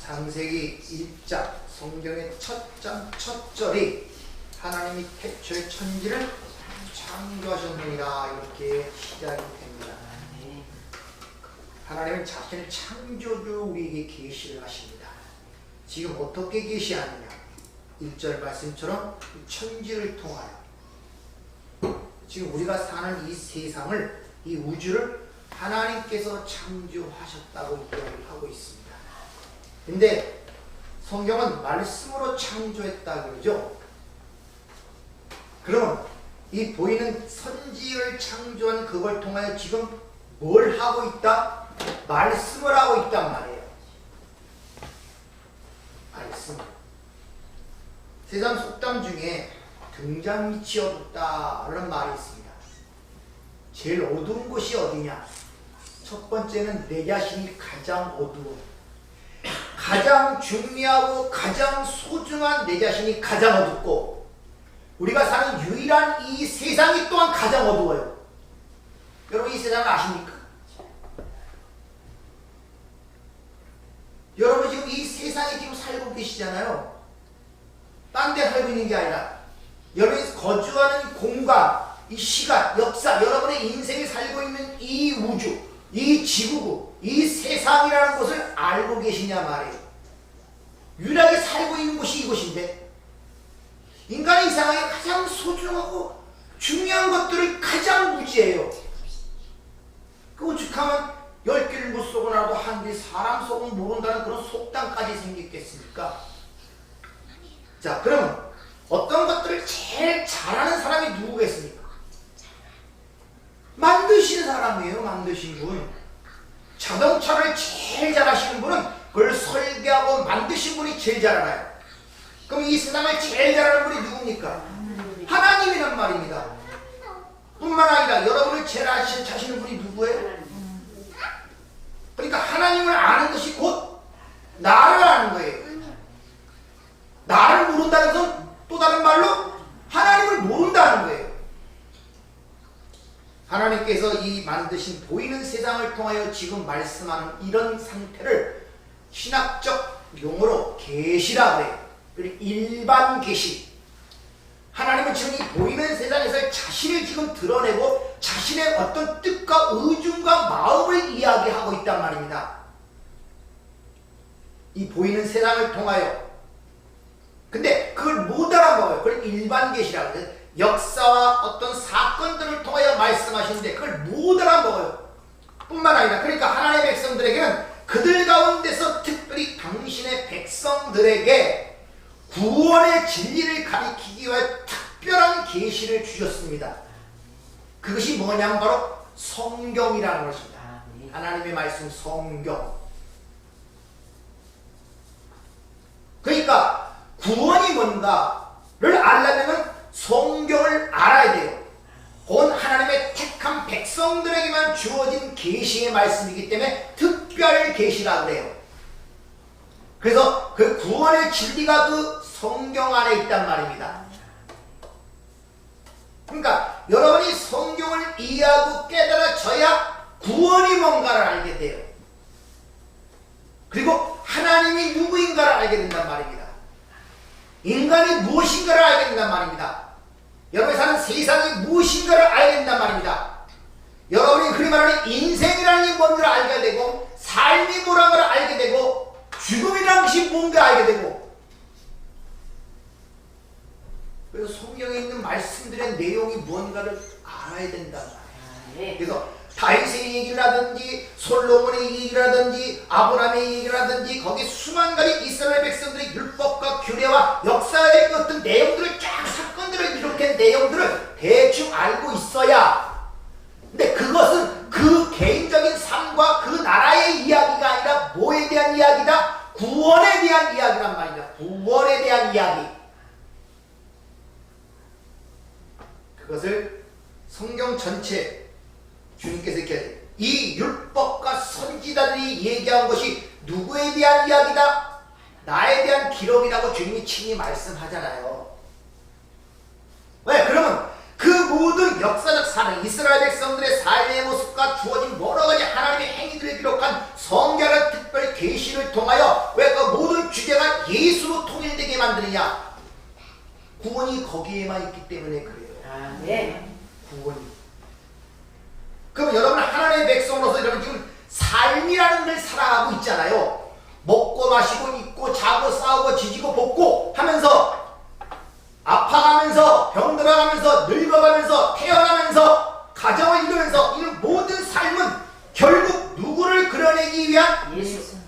창세기 1장 성경의 첫 장 첫 절이 하나님이 태초에 천지를 창조하셨느니라 이렇게 시작이 됩니다. 하나님은 자신의 창조주로 우리에게 계시를 하십니다. 지금 어떻게 계시하느냐? 1절 말씀처럼 천지를 통하여 지금 우리가 사는 이 세상을, 이 우주를 하나님께서 창조하셨다고 이야기를 하고 있습니다. 근데 성경은 말씀으로 창조했다 그러죠. 그럼 이 보이는 선지를 창조한 그걸 통하여 지금 뭘 하고 있다? 말씀을 하고 있단 말이에요. 말씀. 세상 속담 중에 등잔 밑이 어둡다 라는 말이 있습니다. 제일 어두운 곳이 어디냐? 첫 번째는 내 자신이 가장 어두워. 가장 중요하고 가장 소중한 내 자신이 가장 어둡고, 우리가 사는 유일한 이 세상이 또한 가장 어두워요. 여러분 이 세상을 아십니까? 여러분 지금 이 세상에 지금 살고 계시잖아요. 딴 데 살고 있는 게 아니라 여러분이 거주하는 공간, 이 시간, 역사, 여러분의 인생에 살고 있는 이 우주, 이 지구구, 이 세상이라는 것을 알고 계시냐 말이에요. 유일하게 살고 있는 곳이 이곳인데, 인간이 이상하게 가장 소중하고 중요한 것들을 가장 무지해요. 그 오죽하면 10개를 못 쏘고나도 한뒤 사람 속은 모른다는 그런 속담까지 생겼겠습니까? 자, 그러면 어떤 것들을 제일 잘하는 사람이 누구겠습니까? 만드신 사람이에요. 만드신 분. 자동차를 제일 잘하시는 분은 그걸 설계하고 만드신 분이 제일 잘 알아요. 그럼 이 세상을 제일 잘하는 분이 누굽니까? 하나님이란 말입니다. 뿐만 아니라 여러분을 제일 아시는 분이 누구예요? 그러니까 하나님을 아는 것이 곧 나를 아는 거예요. 나를 모른다는 것은 또 다른 말로 하나님을 모른다는 거예요. 하나님께서 이 만드신 보이는 세상을 통하여 지금 말씀하는 이런 상태를 신학적 용어로 계시라 그래요. 그리고 일반 계시. 하나님은 지금 이 보이는 세상에서 자신을 지금 드러내고 자신의 어떤 뜻과 의중과 마음을 이야기하고 있단 말입니다. 이 보이는 세상을 통하여. 근데 그걸 못 알아먹어요. 그걸 일반 계시라고 해요. 역사와 어떤 사건들을 통하여 말씀하시는데 그걸 못 알아먹어요. 뿐만 아니라 그러니까 하나님의 백성들에게는 그들 가운데서 특별히 당신의 백성들에게 구원의 진리를 가리키기 위해 특별한 계시를 주셨습니다. 그것이 뭐냐면 바로 성경이라는 것입니다. 하나님의 말씀 성경. 그러니까 구원이 뭔가를 알려면 성경을 알아야 돼요. 곧 하나님의 택한 백성들에게만 주어진 계시의 말씀이기 때문에 특별 계시라고 그래요. 그래서 그 구원의 진리가 그 성경 안에 있단 말입니다. 그러니까 여러분이 성경을 이해하고 깨달아져야 구원이 뭔가를 알게 돼요. 그리고 하나님이 누구인가를 알게 된단 말입니다. 인간이 무엇인가를 알게 된단 말입니다. 여러분이 사는 세상이 무엇인가를 알게 된단 말입니다. 여러분이 흔히 말하는 인생이라는 게 뭔가를 알게 되고, 삶이 뭐라는 걸 알게 되고, 죽음이라는 것이 뭔가 알게 되고. 그래서 성경에 있는 말씀들의 내용이 뭔가를 알아야 된단 말이에요. 그래서 다윗의 얘기를 하든지 솔로몬의 얘기를 하든지 아브라함의 얘기를 하든지 거기 수만 가지 이스라엘 백성들의 율법과 규례와 역사의 어떤 내용들을 쫙 사건들을 비롯한 내용들을 대충 알고 있어야. 근데 그것은 그 개인적인 삶과 그 나라의 이야기가 아니라 뭐에 대한 이야기다? 구원에 대한 이야기란 말입니다. 구원에 대한 이야기. 그것을 성경 전체 주님께서 이렇게 이 율법과 선지자들이 얘기한 것이 누구에 대한 이야기다? 나에 대한 기록이라고 주님이 친히 말씀하잖아요. 왜? 그러면 그 모든 역사적 사는 이스라엘 백성들의 삶의 모습과 주어진 여러 가지 하나님의 행위들을 기록한 성경을 특별히 계시를 통하여 왜 그 주제가 예수로 통일되게 만드느냐? 구원이 거기에만 있기 때문에 그래요. 아멘. 구원이. 그럼 여러분 하나님의 백성으로서 여러분 지금 삶이라는 걸 살아가고 있잖아요. 먹고 마시고 입고 자고 싸우고 지지고 볶고 하면서 아파가면서 병들어가면서 늙어가면서 태어나면서 가정을 이루면서 이 모든 삶은 결국 누구를 그려내기 위한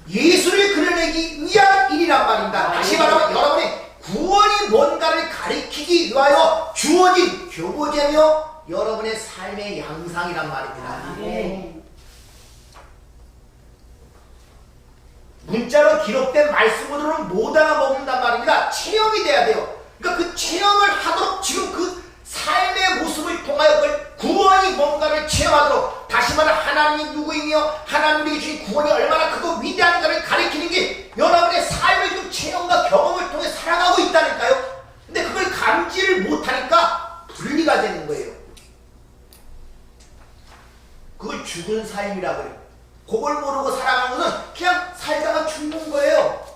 예수를 그려내기 위한 일이란 말입니다. 다시 말하면 여러분의 구원이 뭔가를 가리키기 위하여 주어진 교보제며 여러분의 삶의 양상이란 말입니다. 아멘. 문자로 기록된 말씀으로는 못 알아먹는단 말입니다. 체험이 돼야 돼요. 그러니까 그 체험을 하도록 지금 그 삶의 모습을 통하여 그걸 구원이 뭔가를 체험하도록 다시 말해 하나님이 누구이며 하나님이 주신 구원이 얼마나 크고 위대한가를 가리키는 게 여러분의 삶을 좀 체험과 경험을 통해 살아가고 있다니까요. 근데 그걸 감지를 못하니까 분리가 되는 거예요. 그걸 죽은 삶이라고 해요. 그걸 모르고 살아가는 것은 그냥 살다가 죽는 거예요.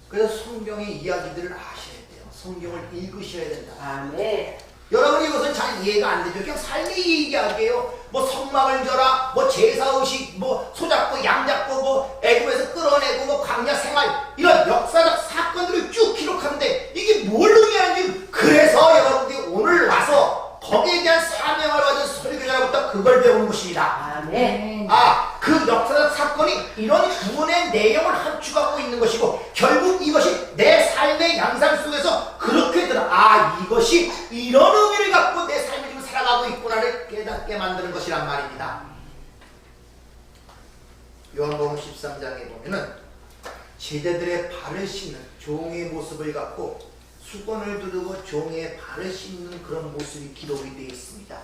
그래서 성경의 이야기들을 아셔야 돼요. 성경을 읽으셔야 된다. 아멘. 여러분이 이것은 잘 이해가 안 되죠. 그냥 삶의 이야기예요. 뭐 성막을 져라, 뭐 제사의식, 뭐 소잡고 양잡고, 뭐 애굽에서 끌어내고, 뭐 광야 생활 이런 역사적 사건들을 쭉 기록하는데 이게 뭘 의미하는지. 그래서 여러분들이 오늘 와서 거기에 대한 사명을 받은 설교자로부터 그걸 배우는 것입니다. 아멘. 그 역사적 사건이 이런 구원의 내용을 함축하고 있는 것이고 결국 이것이 내 삶의 양상 속에서 그렇게 들어 이것이 이런 의미를 갖고 내 삶을 지금 살아가고 있구나를 깨닫게 만드는 것이란 말입니다. 요한복음 13장에 보면은 제자들의 발을 씻는 종의 모습을 갖고 수건을 두르고 종의 발을 씻는 그런 모습이 기록이 되어 있습니다.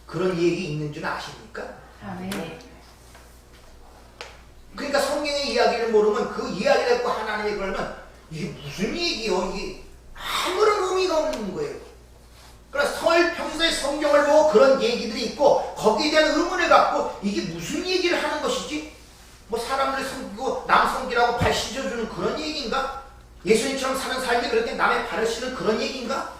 그런 얘기 있는 줄 아십니까? 아멘. 그러니까 성경의 이야기를 모르면 그 이야기를 갖고 하나님의 걸면 이게 무슨 얘기요? 이게 아무런 의미가 없는 거예요. 그러나 평소에 성경을 보고 그런 얘기들이 있고 거기에 대한 의문을 갖고 이게 무슨 얘기를 하는 것이지? 뭐 사람들을 섬기고 남 섬기라고 발 씻어주는 그런 얘기인가? 예수님처럼 사는 삶이 그렇게 남의 발을 씻는 그런 얘기인가?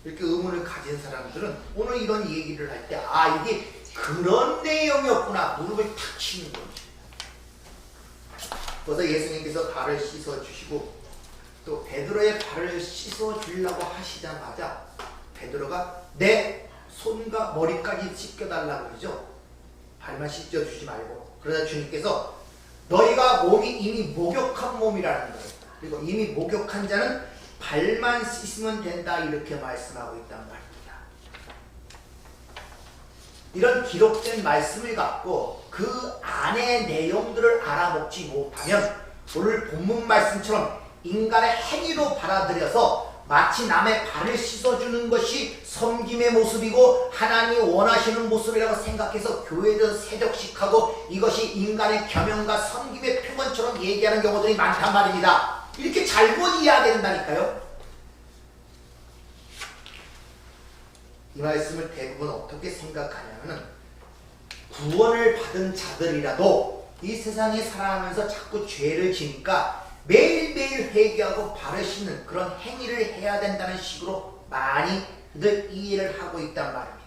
이렇게 의문을 가진 사람들은 오늘 이런 얘기를 할 때 이게 그런 내용이었구나 무릎을 탁 치는 거죠. 그래서 예수님께서 발을 씻어주시고 또 베드로의 발을 씻어주려고 하시자마자 베드로가 내 손과 머리까지 씻겨달라고 그러죠. 발만 씻어주지 말고. 그러자 주님께서 너희가 몸이 이미 목욕한 몸이라는 거예요. 그리고 이미 목욕한 자는 발만 씻으면 된다 이렇게 말씀하고 있단 말입니다. 이런 기록된 말씀을 갖고 그 안의 내용들을 알아먹지 못하면 오늘 본문 말씀처럼 인간의 행위로 받아들여서 마치 남의 발을 씻어주는 것이 섬김의 모습이고 하나님이 원하시는 모습이라고 생각해서 교회를 세족식하고 이것이 인간의 겸연과 섬김의 표본처럼 얘기하는 경우들이 많단 말입니다. 이렇게 잘못 이해된다니까요. 이 말씀을 대부분 어떻게 생각하냐면 구원을 받은 자들이라도 이 세상에 살아가면서 자꾸 죄를 지니까 매일매일 회개하고 발을 씻는 그런 행위를 해야 된다는 식으로 많이들 이해를 하고 있단 말입니다.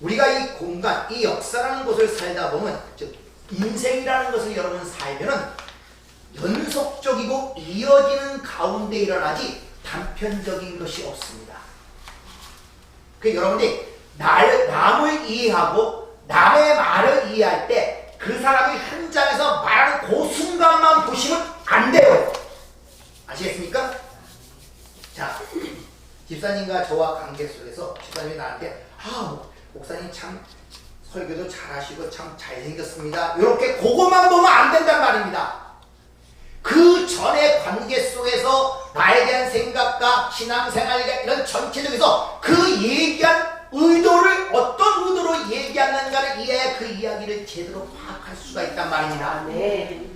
우리가 이 공간, 이 역사라는 곳을 살다 보면 즉 인생이라는 것을 여러분 살면은 연속적이고 이어지는 가운데 일어나지 단편적인 것이 없습니다. 그 여러분이 남을 이해하고 남의 말을 이해할 때 그 사람이 현장에서 말하는 그 순간만 보시면 안 돼요. 아시겠습니까? 자, 집사님과 저와 관계 속에서 집사님이 나한테 목사님 참 설교도 잘하시고 참 잘생겼습니다. 이렇게 그것만 보면 안 된단 말입니다. 그 전의 관계 속에서 나에 대한 생각과 신앙생활과 이런 전체적에서 그 얘기한 의도를 어떤 의도로 얘기하는가를 이해해야 그 이야기를 제대로 파악할 수가 있단 말입니다. 네.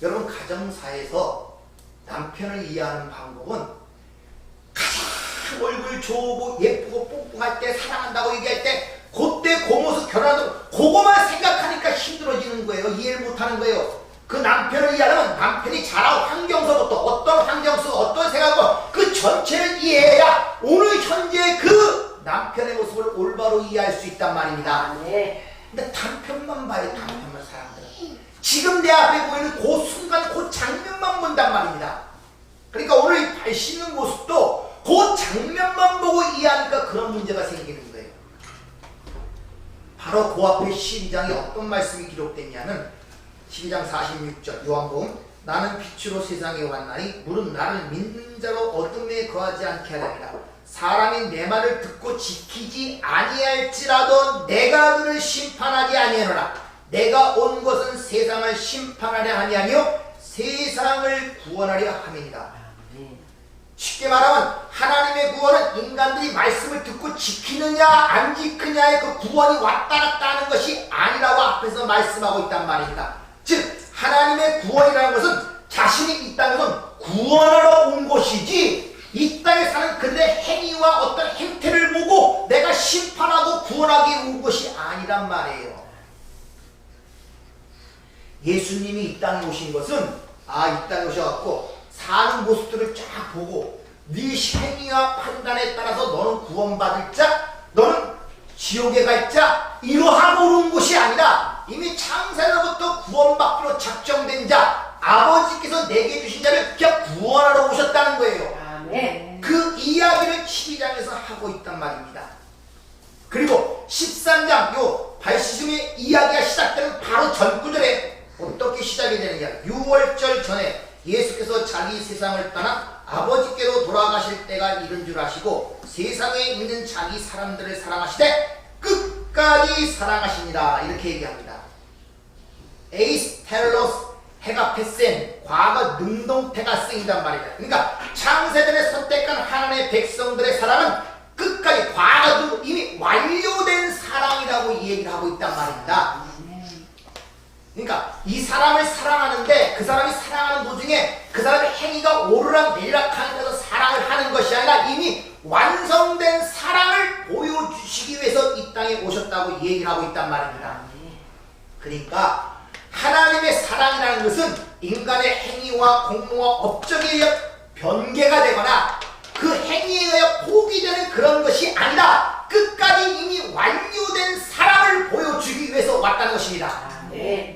여러분 가정사에서 남편을 이해하는 방법은 가장 얼굴 좋고 예쁘고 뽕뽕할 때 사랑한다고 얘기할 때 그때 그 모습 결혼한다고 그거만 생각하니까 힘들어지는 거예요. 이해를 못하는 거예요. 그 남편을 이해하려면 남편이 자란 환경서부터 어떤 환경서 어떤 생각과 그 전체를 이해해야 오늘 현재 그 남편의 모습을 올바로 이해할 수 있단 말입니다. 네. 근데 단편만 봐요. 단편만 사람들은 지금 내 앞에 보이는 그 순간 그 장면만 본단 말입니다. 그러니까 오늘 이 발 씻는 모습도 그 장면만 보고 이해하니까 그런 문제가 생기는 거예요. 바로 그 앞에 12장에 어떤 말씀이 기록됐냐면 12장 46절 요한복음 나는 빛으로 세상에 왔나니 물은 나를 믿는 자로 어둠에 거하지 않게 하려니라. 사람이 내 말을 듣고 지키지 아니할지라도 내가 그를 심판하지 아니하노라. 내가 온 것은 세상을 심판하려 함이 아니요 세상을 구원하려 함이니라. 쉽게 말하면 하나님의 구원은 인간들이 말씀을 듣고 지키느냐 안 지키느냐의 그 구원이 왔다 갔다 하는 것이 아니라고 앞에서 말씀하고 있단 말입니다. 즉 하나님의 구원이라는 것은 자신이 이 땅에서 구원하러 온 것이지 이 땅에 사는 그들의 행위와 어떤 행태를 보고 내가 심판하고 구원하기 온 것이 아니란 말이에요. 예수님이 이 땅에 오신 것은 이 땅에 오셔갖고 사는 모습들을 쫙 보고 네 행위와 판단에 따라서 너는 구원받을 자, 너는 지옥에 갈 자 이러하고 온 것이 아니라 이미 창세로부터 구원받기로 작정된 자 아버지께서 내게 주신 자를 그냥 구원하러 오셨다는 거예요. 네. 그 이야기를 12장에서 하고 있단 말입니다. 그리고 13장 요 발시즘의 이야기가 시작되는 바로 전구절에 어떻게 시작이 되느냐 6월절 전에 예수께서 자기 세상을 떠나 아버지께로 돌아가실 때가 이른 줄 아시고 세상에 있는 자기 사람들을 사랑하시되 끝까지 사랑하시니라 이렇게 얘기합니다. 에이스 텔로스 해가 패센 과거 능동태가 쓰인단 말이다. 그러니까 창세전에 선택한 하나님의 백성들의 사랑은 끝까지 과거 이미 완료된 사랑이라고 이 얘기를 하고 있단 말입니다. 그러니까 이 사람을 사랑하는데 그 사람이 사랑하는 도중에 그 사람의 행위가 오르락내리락 하는 데서 사랑을 하는 것이 아니라 이미 완성된 사랑을 보여주시기 위해서 이 땅에 오셨다고 얘기를 하고 있단 말입니다. 그러니까 하나님의 사랑이라는 것은 인간의 행위와 공로와 업적에 의해 변개가 되거나 그 행위에 의해 포기되는 그런 것이 아니라 끝까지 이미 완료된 사랑을 보여주기 위해서 왔다는 것입니다. 네.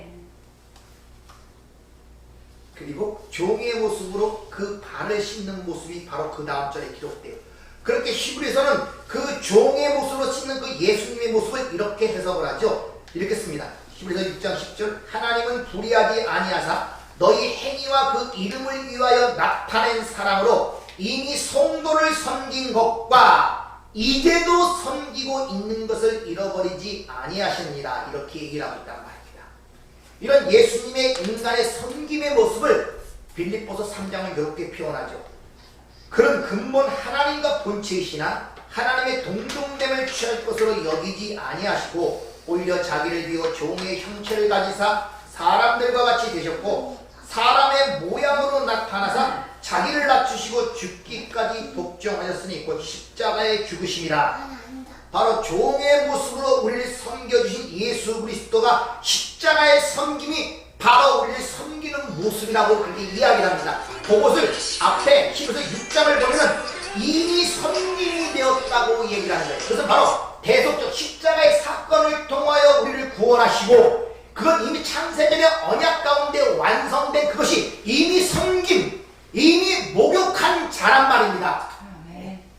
그리고 종의 모습으로 그 발을 씻는 모습이 바로 그 다음 절에 기록돼요. 그렇게 히브리서는 그 종의 모습으로 씻는 그 예수님의 모습을 이렇게 해석을 하죠. 이렇게 씁니다. 히브리서 6장 10절 하나님은 불의하지 아니하사 너희 행위와 그 이름을 위하여 나타낸 사랑으로 이미 성도를 섬긴 것과 이제도 섬기고 있는 것을 잃어버리지 아니하십니다. 이렇게 얘기를 하고 있단 말입니다. 이런 예수님의 인간의 섬김의 모습을 빌립보서 3장은 이렇게 표현하죠. 그런 근본 하나님과 본체이시나 하나님의 동정됨을 취할 것으로 여기지 아니하시고 오히려 자기를 비워 종의 형체를 가지사 사람들과 같이 되셨고 사람의 모양으로 나타나사 자기를 낮추시고 죽기까지 복종하셨으니 곧 십자가에 죽으심이라. 바로 종의 모습으로 우리를 섬겨주신 예수 그리스도가 십자가의 섬김이 바로 우리를 섬기는 모습이라고 그렇게 이야기를 합니다. 그것을 앞에 히브리서 6장을 보면 이미 섬김이 되었다고 얘기를 하는 거예요. 그것은 바로 대속적 십자가의 사건을 통하여 우리를 구원하시고 그건 이미 창세전의 언약 가운데 완성된 그것이 이미 섬김, 이미 목욕한 자란 말입니다.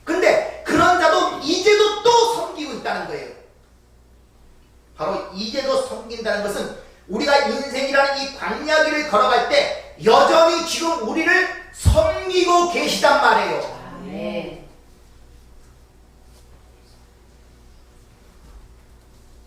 근데 그런 자도 이제도 또 섬기고 있다는 거예요. 바로 이제도 섬긴다는 것은 우리가 인생이라는 이 광야길을 걸어갈 때 여전히 지금 우리를 섬기고 계시단 말이에요. 네.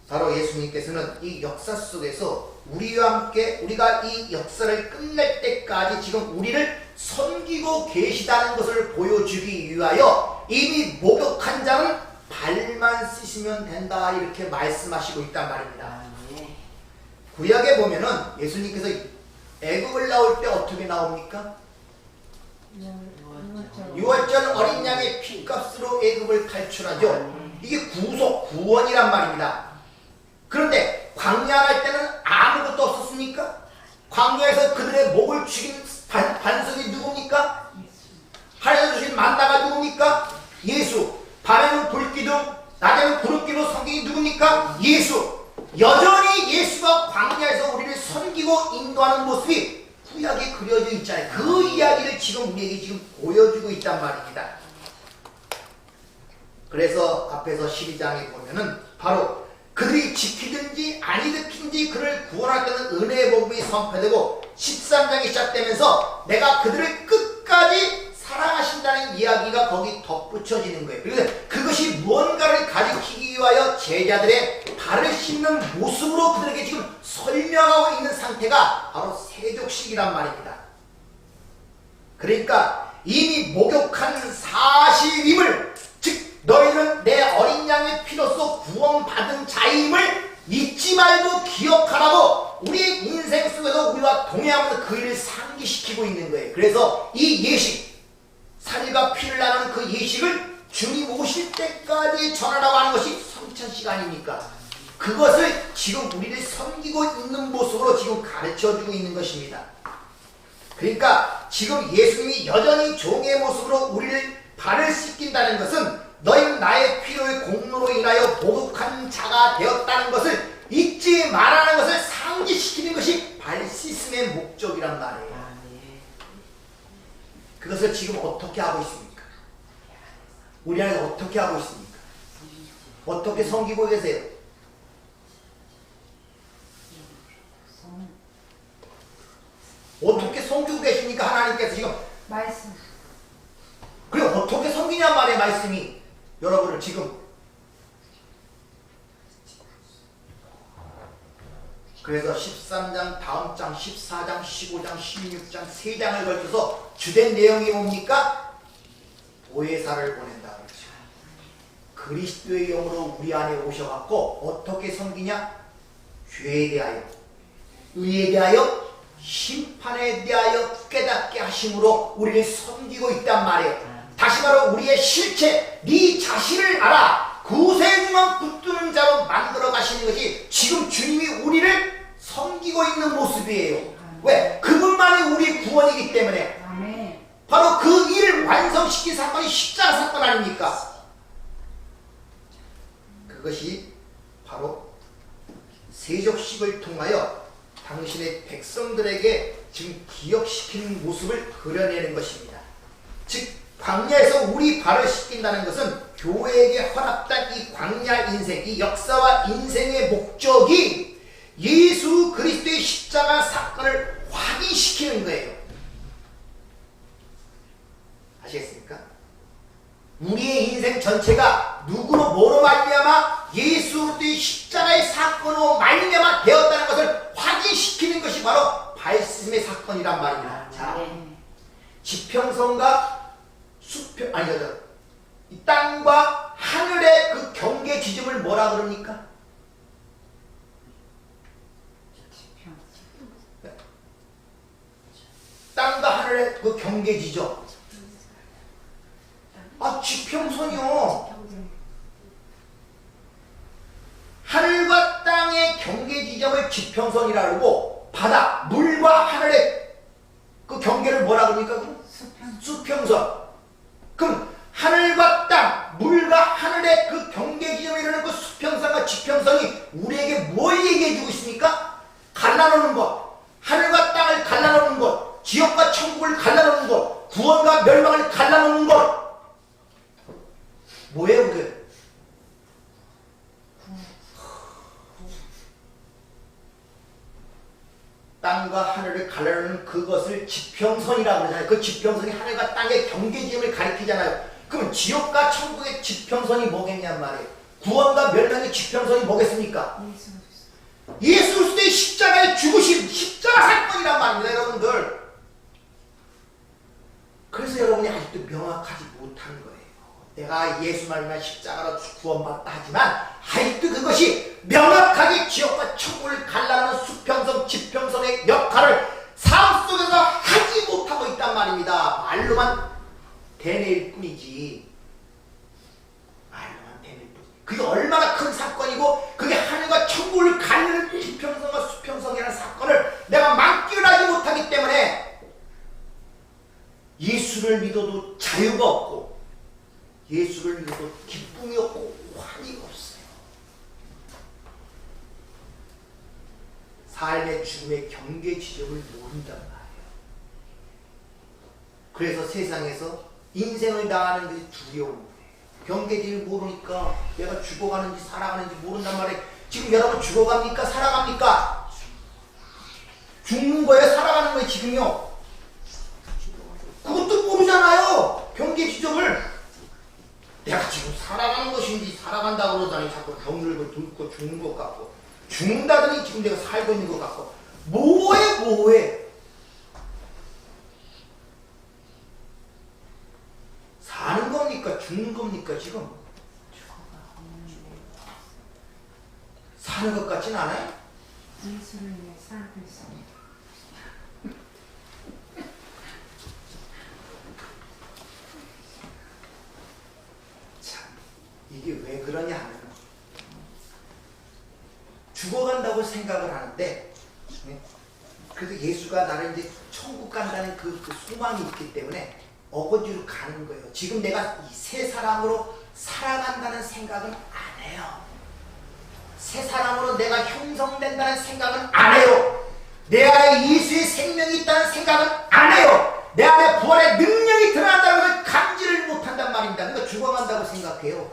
바로 예수님께서는 이 역사 속에서 우리와 함께 우리가 이 역사를 끝낼 때까지 지금 우리를 섬기고 계시다는 것을 보여주기 위하여 이미 목욕한 자는 발만 씻으면 된다 이렇게 말씀하시고 있단 말입니다. 구약에 보면은 예수님께서 애굽을 나올 때 어떻게 나옵니까? 6월절 6월절 어린 양의 피값으로 애굽을 탈출하죠. 이게 구속, 구원이란 말입니다. 그런데 광야 갈 때는 아무것도 없었습니까? 광야에서 그들의 목을 죽인 반석이 누굽니까? 하늘에서 주신 만나가 누굽니까? 예수. 밤에는 불기둥, 낮에는 구름기로 성경이 누굽니까? 예수. 여전히 예수가 광야에서 우리를 섬기고 인도하는 모습이 구약에 그려져 있잖아요. 그 이야기를 지금 우리에게 지금 보여주고 있단 말입니다. 그래서 앞에서 12장에 보면은 바로 그들이 지키든지 아니 지키든지 그를 구원할 때는 은혜의 복음이 선포되고 13장이 시작되면서 내가 그들을 끝까지 사랑하신다는 이야기가 거기 덧붙여지는 거예요. 그래서 그것이 무언가를 가리키기 위하여 제자들의 발을 씻는 모습으로 그들에게 지금 설명하고 있는 상태가 바로 세족식이란 말입니다. 그러니까 이미 목욕한 사실임을, 즉 너희는 내 어린 양의 피로써 구원받은 자임을 잊지 말고 기억하라고 우리 인생 속에서 우리와 동행하면서 그 일을 상기시키고 있는 거예요. 그래서 이 예식, 살과 피를 나누는 그 예식을 주님 오실 때까지 전하라고 하는 것이 성찬식 아닙니까? 그것을 지금 우리를 섬기고 있는 모습으로 지금 가르쳐주고 있는 것입니다. 그러니까 지금 예수님이 여전히 종의 모습으로 우리를 발을 씻긴다는 것은 너희는 나의 피로의 공로로 인하여 목욕한 자가 되었다는 것을 잊지 말라는 것을 상기시키는 것이 발 씻음의 목적이란 말이에요. 그것을 지금 어떻게 하고 있습니까? 우리 안에서 어떻게 하고 있습니까? 어떻게 섬기고 계세요? 어떻게 섬기고 계십니까? 하나님께서 지금. 말씀 그리고 어떻게 섬기냔 말이에요. 말씀이 여러분을 지금. 그래서 13장, 다음 장, 14장, 15장, 16장 3장을 걸쳐서 주된 내용이 뭡니까? 보혜사를 보낸다 그렇죠. 그리스도의 영으로 우리 안에 오셔갖고 어떻게 섬기냐? 죄에 대하여, 의에 대하여, 심판에 대하여 깨닫게 하심으로 우리를 섬기고 있단 말이에요. 다시 말해 우리의 실체, 네 자신을 알아 구세주만 붙드는 자로 만들어 가시는 것이 지금 주님이 우리를 섬기고 있는 모습이에요. 왜? 그분만이 우리 구원이기 때문에. 아멘. 바로 그 일을 완성시킨 사건이 십자가 사건 아닙니까? 그것이 바로 세족식을 통하여 당신의 백성들에게 지금 기억시키는 모습을 그려내는 것입니다. 즉 광야에서 우리 발을 씻긴다는 것은 교회에게 허락된 이 광야 인생, 이 역사와 인생의 목적이 예수 그리스도의 십자가 사건을 확인시키는 거예요. 아시겠습니까? 우리의 인생 전체가 누구로 뭐로 말미암아 예수 그리스도의 십자가의 사건으로 말미암아 되었다는 것을 확인시키는 것이 바로 발심의 사건이란 말입니다. 자, 지평선과 수평, 이 땅과 하늘의 그 경계 지점을 뭐라 그럽니까? 땅과 하늘의 그 경계 지점. 아, 지평선이요. 하늘과 땅의 경계 지점을 지평선이라 그러고 바다, 물과 하늘의 그 경계를 뭐라 그럽니까? 수평선. 그럼 하늘과 땅, 물과 하늘의 그 경계 지점이라는 그 수평선과 지평선이 우리에게 뭘 얘기해주고 있습니까? 갈라놓는 것, 하늘과 땅을 갈라놓는 것, 지옥과 천국을 갈라놓는 것, 구원과 멸망을 갈라놓는 것. 뭐예요 그게? 땅과 하늘을 갈라놓는 그것을 지평선이라고 그러잖아요. 그 지평선이 하늘과 땅의 경계지점을 가리키잖아요. 그럼 지옥과 천국의 지평선이 뭐겠냔 말이에요. 구원과 멸망의 지평선이 뭐겠습니까? 예수 그리스도의 십자가의 죽으심, 십자가 사건이란 말입니다, 여러분들. 그래서 여러분이 아직도 명확하지 못한 거예요. 내가 예수 말미암아 십자가로 구원받았다 하지만 아직도 그것이 명확하게 지옥과 천국을 갈라놓는 수평선, 지평선의 역할을 말로만 되뇌일 뿐이지. 말로만 되뇌일 뿐이지. 그게 얼마나 큰 사건이고 그게 하늘과 천국을 가르는 지평성과 수평성이라는 사건을 내가 만끽하지 못하기 때문에 예수를 믿어도 자유가 없고 예수를 믿어도 기쁨이 없고 환희가 없어요. 삶의 죽음의 경계 지점을 모른단 말이에요. 그래서 세상에서 인생을 다하는 것이 두려운 거예요. 경계지를 모르니까 내가 죽어가는지 살아가는지 모른단 말이에요. 지금 여러분 죽어갑니까? 살아갑니까? 죽는 거예요? 살아가는 거예요? 지금요? 그것도 모르잖아요. 경계 지점을. 내가 지금 살아가는 것인지 살아간다고 그러더니 자꾸 병들고 늙고 죽는 것 같고 죽는다더니 지금 내가 살고 있는 것 같고 뭐해. 사는 겁니까? 죽는 겁니까? 지금 사는 것 같진 않아요? 예수를 위해 살고 있습니다. 참 이게 왜 그러냐 하면 죽어간다고 생각을 하는데 그래도 예수가 나를 이제 천국 간다는 그 소망이 있기 때문에 어거지로 가는 거예요. 지금 내가 이 새 사람으로 살아간다는 생각은 안 해요. 새 사람으로 내가 형성된다는 생각은 안 해요. 내 안에 예수의 생명이 있다는 생각은 안 해요. 내 안에 부활의 능력이 드러난다는 것을 감지를 못한단 말입니다. 그러니까 죽어간다고 생각해요.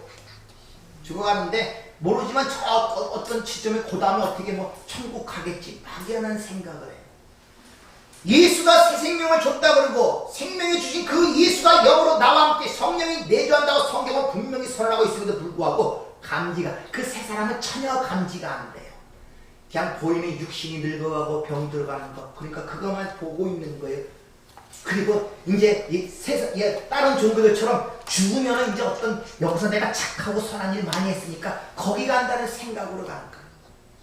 죽어가는데 모르지만 저 어떤 지점에 그 다음에 어떻게 뭐 천국 가겠지 막연한 생각을 해요. 예수가 새 생명을 줬다 그러고 생명을 주신 그 예수가 영으로 나와 함께 성령이 내주한다고 성경은 분명히 선언하고 있음에도 불구하고 감지가 그 새 사람은 전혀 감지가 안 돼요. 그냥 보이는 육신이 늙어가고 병 들어가는 것 그러니까 그것만 보고 있는 거예요. 그리고 이제 다른 종교들처럼 죽으면 이제 어떤 여기서 내가 착하고 선한 일 많이 했으니까 거기 간다는 생각으로 가는 거예요.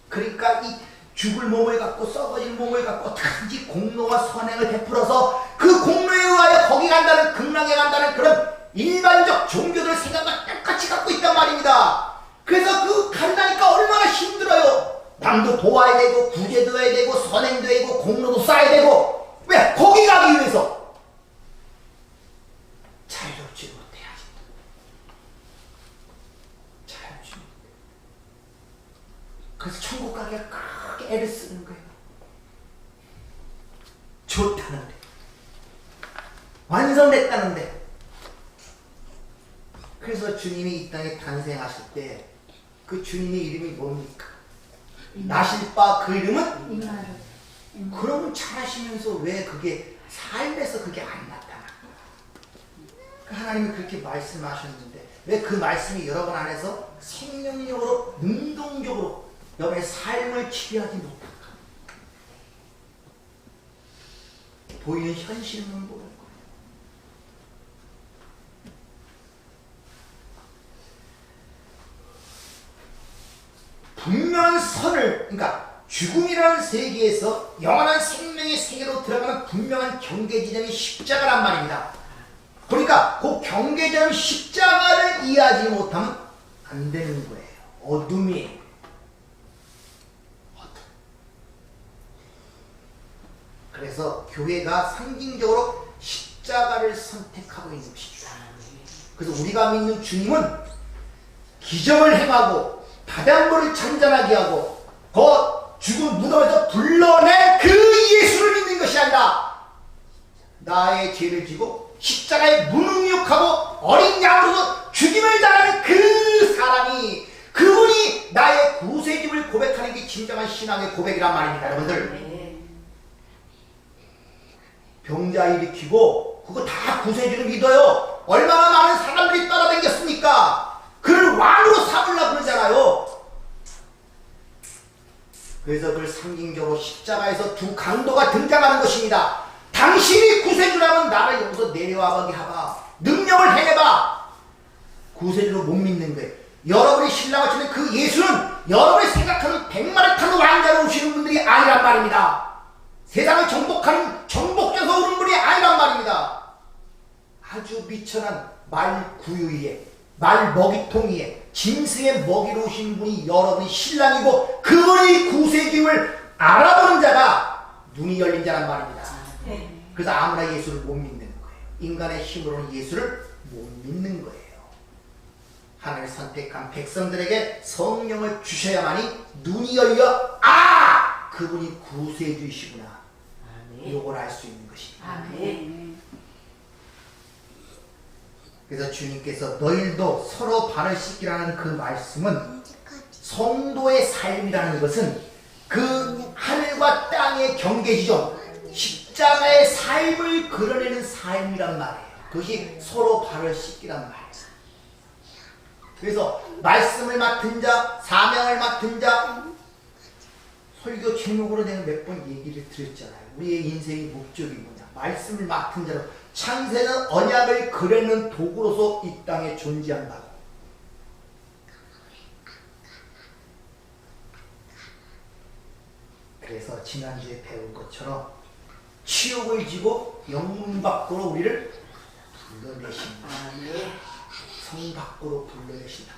그러니까 이 죽을 몸을 갖고 썩어질 몸을 갖고 어떻게든지 공로와 선행을 베풀어서 그 공로에 의하여 거기 간다는 극락에 간다는 그런 일반적 종교들 생각과 똑같이 갖고 있단 말입니다. 그래서 그 간다니까 얼마나 힘들어요. 남도 도와야 되고 구제도 해야 되고 선행도 해야 되고 공로도 쌓아야 되고 왜? 거기 가기 위해서 자유롭지 못해야지. 자유롭지 못해. 그래서 천국 가기가 크게 애를 쓰는 거예요. 좋다는데 완성됐다는데. 그래서 주님이 이 땅에 탄생하실 때 그 주님의 이름이 뭡니까? 나실 바 그 이름은? 임마누엘. 그러면 잘하시면서 왜 그게 삶에서 그게 안 나타날까? 하나님이 그렇게 말씀하셨는데 왜 그 말씀이 여러분 안에서 생명력으로 능동적으로 여러분의 삶을 치료하지 못할까? 보이는 현실만 보는 거예요. 분명한 선을, 그러니까 죽음이라는 세계에서 영원한 생명의 세계로 들어가는 분명한 경계 지점이 십자가란 말입니다. 그러니까 그 경계 지점 십자가를 이해하지 못하면 안 되는 거예요. 어둠이에요. 어둠. 그래서 교회가 상징적으로 십자가를 선택하고 있는 것이죠. 그래서 우리가 믿는 주님은 기적을 행하고 바닷물을 잔잔하게 하고 그 죽은 무덤에서 불러낸 그 예수를 믿는 것이 아니라 나의 죄를 지고 십자가에 무능력하고 어린 양으로서 죽임을 당하는 그 사람이 그분이 나의 구세주를 고백하는 게 진정한 신앙의 고백이란 말입니다. 여러분들 병자 일으키고 그거 다 구세주를 믿어요. 얼마나 많은 사람들이 따라다녔습니까? 그를 왕으로 삼으려고 그러잖아요. 그래서 그걸 상징적으로 십자가에서 두 강도가 등장하는 것입니다. 당신이 구세주라면 나를 여기서 내려와보게 하봐. 능력을 행해봐. 구세주로 못 믿는 거예요. 여러분이 신랑을 치는 그 예수는 여러분이 생각하는 백마를 타는 왕자로 오시는 분들이 아니란 말입니다. 세상을 정복하는 정복자에서 오는 분이 아니란 말입니다. 아주 미천한 말 구유에 말 먹이통 위에 짐승의 먹이로 오신 분이 여러분이 신랑이고 그분이 구세주임을 알아보는 자가 눈이 열린 자란 말입니다. 그래서 아무나 예수를 못 믿는 거예요. 인간의 힘으로는 예수를 못 믿는 거예요. 하나님을 선택한 백성들에게 성령을 주셔야만이 눈이 열려 그분이 구세주이시구나 이걸 알 수 있는 것입니다. 그래서 주님께서 너희도 서로 발을 씻기라는 그 말씀은 성도의 삶이라는 것은 그 하늘과 땅의 경계지점 십자가의 삶을 그려내는 삶이란 말이에요. 그것이 서로 발을 씻기란 말이에요. 그래서 말씀을 맡은 자, 사명을 맡은 자, 설교 제목으로 내가 몇 번 얘기를 드렸잖아요. 우리의 인생의 목적이 뭐냐? 말씀을 맡은 자로 창세는 언약을 그려내는 도구로서 이 땅에 존재한다고. 그래서 지난주에 배운 것처럼 치욕을 지고 영문 밖으로 우리를 불러내신다. 성 밖으로 불러내신다.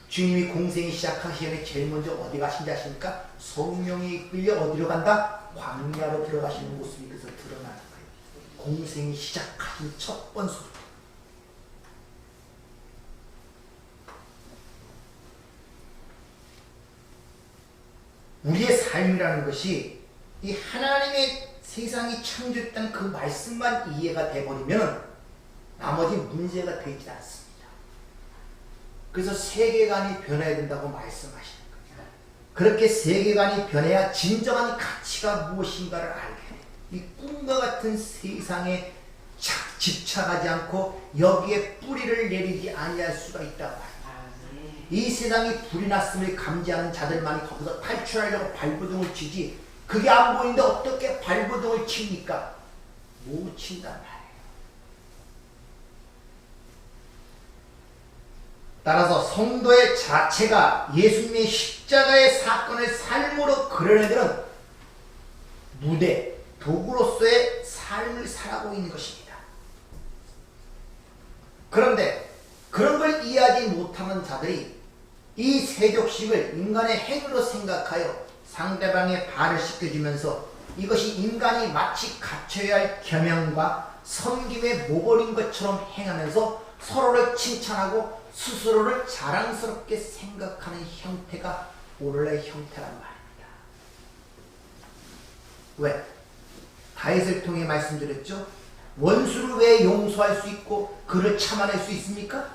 주님이 공생이 시작하시기 전에 제일 먼저 어디 가신지 아십니까? 성령이 이끌려 어디로 간다? 광야로 들어가시는 모습이 그래서 드러나는 거예요. 공생이 시작하신 첫 번째부터. 우리의 삶이라는 것이 이 하나님의 세상이 창조했다는 그 말씀만 이해가 돼버리면 나머지 문제가 되지 않습니다. 그래서 세계관이 변해야 된다고 말씀하시는 거예요. 그렇게 세계관이 변해야 진정한 가치가 무엇인가를 알게 돼요. 이 꿈과 같은 세상에 집착하지 않고 여기에 뿌리를 내리지 아니할 수가 있다고 말합니다. 이 세상이 불이 났음을 감지하는 자들만이 거기서 탈출하려고 발버둥을 치지 그게 안 보이는데 어떻게 발버둥을 칩니까? 못 친단 말이에요. 따라서 성도의 자체가 예수님의 십자가의 사건을 삶으로 그려내는 무대, 도구로서의 삶을 살아가고 있는 것입니다. 그런데 그런 걸 이해하지 못하는 자들이 이 세족식을 인간의 행위로 생각하여 상대방의 발을 씻겨주면서 이것이 인간이 마치 갖춰야 할 겸양과 섬김의 모범인 것처럼 행하면서 서로를 칭찬하고 스스로를 자랑스럽게 생각하는 형태가 원래 형태란 말입니다. 왜? 다윗을 통해 말씀드렸죠? 원수를 왜 용서할 수 있고 그를 참아낼 수 있습니까?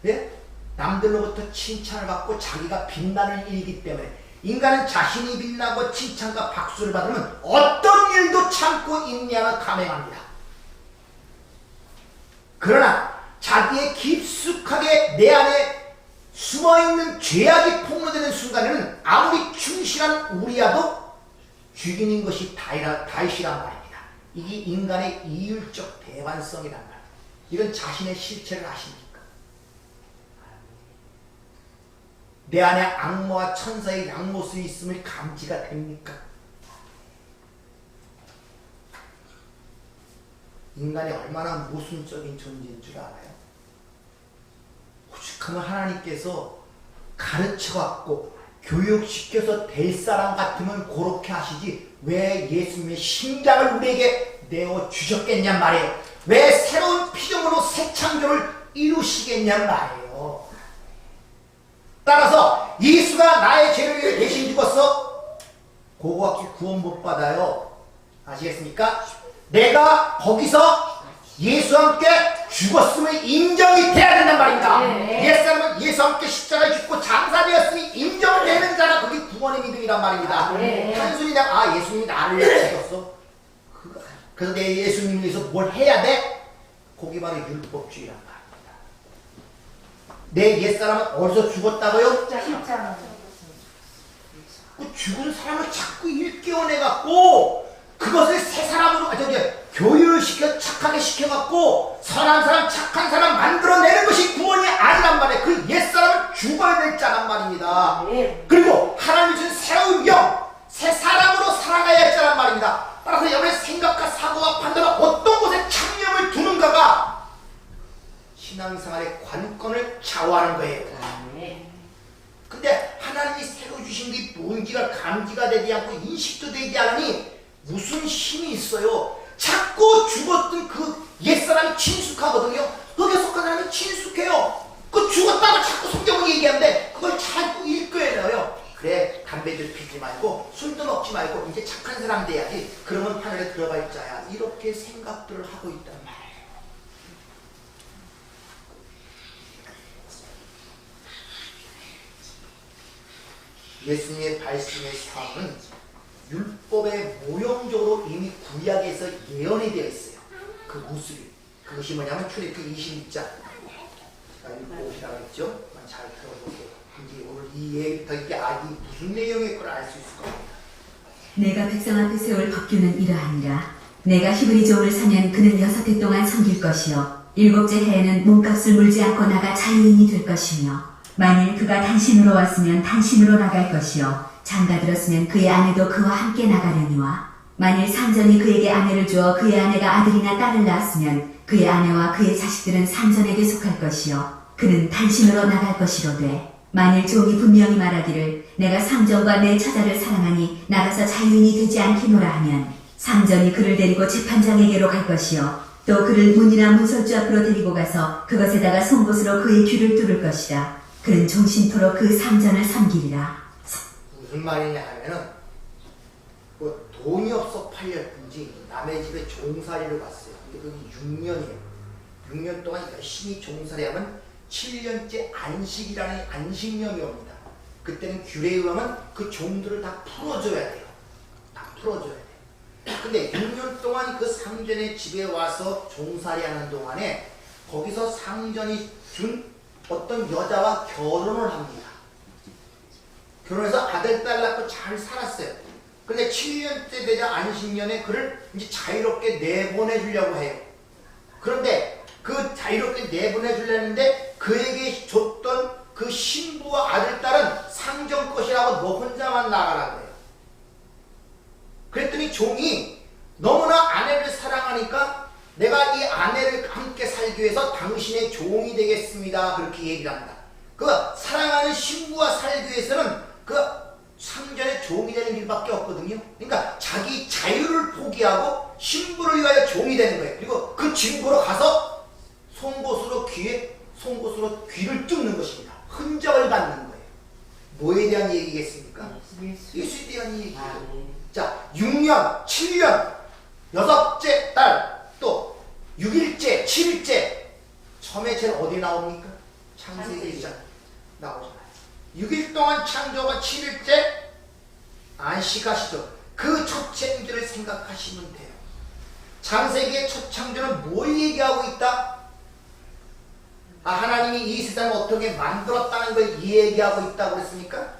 예? 남들로부터 칭찬을 받고 자기가 빛나는 일이기 때문에 인간은 자신이 빛나고 칭찬과 박수를 받으면 어떤 일도 참고 인내하며 감행합니다. 그러나 자기의 깊숙하게 내 안에 숨어있는 죄악이 폭로되는 순간에는 아무리 충실한 우리야도 죽이는 것이 다윗이란 말입니다. 이게 인간의 이율적 대반성이란 말입니다. 이런 자신의 실체를 아십니까? 내 안에 악마와 천사의 양모습이 있음을 감지가 됩니까? 인간이 얼마나 모순적인 존재인 줄 알아요? 오죽하면 하나님께서 가르쳐갖고 교육시켜서 될 사람 같으면 그렇게 하시지 왜 예수님의 심장을 우리에게 내어주셨겠냔 말이에요. 왜 새로운 피조물로 새 창조를 이루시겠냔 말이에요. 따라서 예수가 나의 죄를 위해 대신 죽었어? 그거밖에 구원 못 받아요. 아시겠습니까? 내가 거기서 예수와 함께 죽었음을 인정이 돼야 된단 말입니다. 옛사람은 예수와 함께 십자가에 죽고 장사되었으니 인정되는 자가 그게 구원의 믿음이란 말입니다. 단순히 내가 예수님이 나를 위해 죽었어. 그래서 내 예수님을 위해서 뭘 해야 돼? 그게 바로 율법주의란 말입니다. 내 옛사람은 어디서 죽었다고요? 십자가. 그 죽은 사람을 자꾸 일깨워내갖고 그것을 새 사람으로 교육시켜 착하게 시켜갖고 선한 사람 착한 사람 만들어내는 것이 구원이 아니란 말이에요. 그 옛사람은 죽어야 될 자란 말입니다. 그리고 하나님이 준 새로운 영 새 사람으로 살아가야 할 자란 말입니다. 따라서 바로 여러분의 생각과 사고와 판단은 어떤 곳에 창념을 두는가가 신앙생활의 관건을 좌우하는 거예요. 근데 하나님이 새로 주신 게 뭔지가 감지가 되지 않고 인식도 되지 않으니 무슨 힘이 있어요? 자꾸 죽었던 그 옛사람이 친숙하거든요. 거기에 속한 사람이 친숙해요. 그 죽었다고 자꾸 성경을 얘기하는데 그걸 자꾸 읽어내요. 그래, 담배도 피지 말고 술도 먹지 말고 이제 착한 사람 돼야지. 그러면 하늘에 들어갈 자야. 이렇게 생각들을 하고 있단 말이에요. 예수님의 발심의 상은 율법의 모형적으로 이미 구약에서 예언이 되어 있어요. 그 모습이. 그것이 뭐냐면 출애굽기 26장. 제가 읽고 오시라고 했죠? 잘 들어보세요. 이제 오늘 이 얘기부터 이게 이 무슨 내용일 걸 알 수 있을 겁니다. 내가 백성 앞에 세울 법규는 이러하니라. 내가 히브리 종을 사면 그는 6해 동안 섬길 것이요 7째 해에는 몸값을 물지 않고 나가 자유인이 될 것이며 만일 그가 단신으로 왔으면 단신으로 나갈 것이요 장가들었으면 그의 아내도 그와 함께 나가려니와 만일 상전이 그에게 아내를 주어 그의 아내가 아들이나 딸을 낳았으면 그의 아내와 그의 자식들은 상전에게 속할 것이요 그는 단신으로 나갈 것이로되 만일 종이 분명히 말하기를 내가 상전과 내 처자를 사랑하니 나가서 자유인이 되지 않겠노라 하면 상전이 그를 데리고 재판장에게로 갈 것이요 또 그를 문이나 문설주 앞으로 데리고 가서 그것에다가 송곳으로 그의 귀를 뚫을 것이라. 그는 종신토록 그 상전을 섬기리라. 무슨 말이냐 하면은 뭐 돈이 없어 팔렸든지 남의 집에 종살이를 갔어요. 근데 그게 6년이에요. 6년 동안 열심히 종살이 하면 7년째 안식이라는 안식년이 옵니다. 그때는 규례에 의하면 그 종들을 다 풀어줘야 돼요. 다 풀어줘야 돼요. 근데 6년 동안 그 상전의 집에 와서 종살이 하는 동안에 거기서 상전이 준 어떤 여자와 결혼을 합니다. 결혼해서 아들, 딸 낳고 잘 살았어요. 근데 7년째 되자 안식년에 그를 이제 자유롭게 내보내주려고 해요. 그런데 그 자유롭게 내보내주려는데 그에게 줬던 그 신부와 아들, 딸은 상전 것이라고 너 혼자만 나가라고 해요. 그랬더니 종이 너무나 아내를 사랑하니까 내가 이 아내를 함께 살기 위해서 당신의 종이 되겠습니다. 그렇게 얘기를 합니다. 그 사랑하는 신부와 살기 위해서는 그 상전의 종이 되는 길밖에 없거든요. 그러니까 자기 자유를 포기하고 신부를 위하여 종이 되는 거예요. 그리고 그 집으로 가서 송곳으로 귀를 뚫는 것입니다. 흔적을 받는 거예요. 뭐에 대한 얘기겠습니까? 예수에 대한 얘기예요. 자, 6년, 7년, 6째 달, 또 6일째, 7일째. 처음에 쟤는 어디 나옵니까? 창세기 1장 나오잖아요. 6일 동안 창조가 7일째 안식하시죠. 그 첫 창조를 생각하시면 돼요. 창세기의 첫 창조는 뭘 얘기하고 있다? 하나님이 이 세상을 어떻게 만들었다는 걸 얘기하고 있다고 그랬습니까?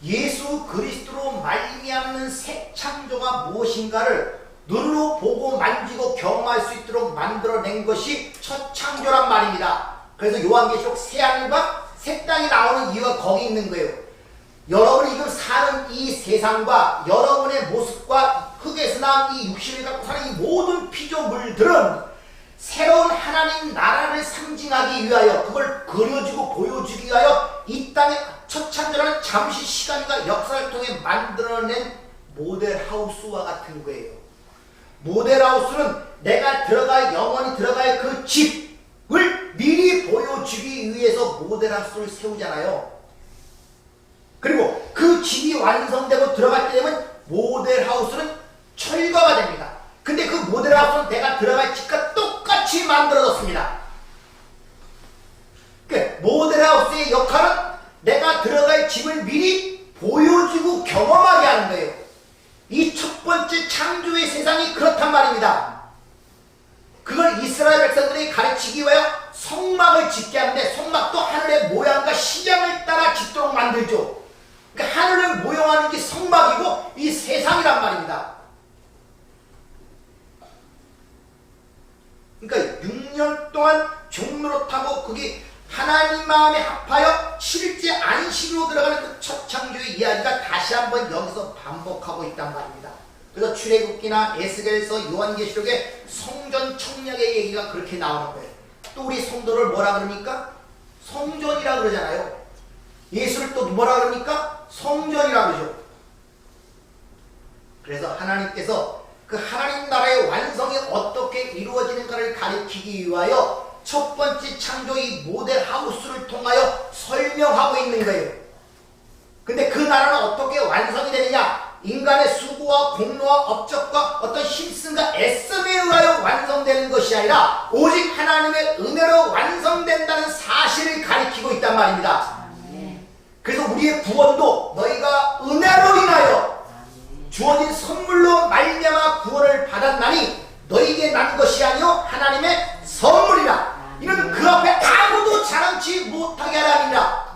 예수 그리스도로 말미암는 새 창조가 무엇인가를 눈으로 보고 만지고 경험할 수 있도록 만들어낸 것이 첫 창조란 말입니다. 그래서 요한계시록 새하늘과 새 땅이 나오는 이유가 거기 있는 거예요. 여러분이 지금 사는 이 세상과 여러분의 모습과 흙에서 나온 이 육신을 갖고 사는 이 모든 피조물들은 새로운 하나님 나라를 상징하기 위하여 그걸 그려주고 보여주기 위하여 이 땅의 첫 창조라는 잠시 시간과 역사를 통해 만들어낸 모델하우스와 같은 거예요. 모델하우스는 내가 영원히 들어갈 그 집을 미리 보여주기 위해서 모델하우스를 세우잖아요. 그리고 그 집이 완성되고 들어갈 때 되면 모델하우스는 철거가 됩니다. 근데 그 모델하우스는 내가 들어갈 집과 똑같이 만들어졌습니다. 그 모델하우스의 역할은 내가 들어갈 집을 미리 보여주고 경험하게 하는 거예요. 이 첫 번째 창조의 세상이 그렇단 말입니다. 그걸 이스라엘 백성들이 가르치기 위하여 성막을 짓게 하는데 성막도 하늘의 모양과 시장을 따라 짓도록 만들죠. 그러니까 하늘을 모형하는 게 성막이고 이 세상이란 말입니다. 그러니까 6년 동안 종로릇하고 거기 하나님 마음에 합하여 7일째 안식으로 들어가는 그 첫 창조의 이야기가 다시 한번 여기서 반복하고 있단 말입니다. 그래서 출애굽기나 에스겔서 요한계시록에 성전 청약의 얘기가 그렇게 나오는 거예요. 또 우리 성도를 뭐라 그럽니까? 성전이라 그러잖아요. 예수를 또 뭐라 그럽니까? 성전이라 그러죠. 그래서 하나님께서 그 하나님 나라의 완성이 어떻게 이루어지는가를 가리키기 위하여 첫 번째 창조의 모델 하우스를 통하여 설명하고 있는 거예요. 근데 그 나라는 어떻게 완성이 되느냐? 인간의 수고와 공로와 업적과 어떤 힘씀과 애씀에 의하여 완성되는 것이 아니라 오직 하나님의 은혜로 완성된다는 사실을 가리키고 있단 말입니다. 그래서 우리의 구원도 너희가 은혜로 인하여 주어진 선물로 말미암아 구원을 받았나니 너희에게 난 것이 아니요 하나님의 선물이라. 이는 그 앞에 아무도 자랑치 못하게 하라 함이라.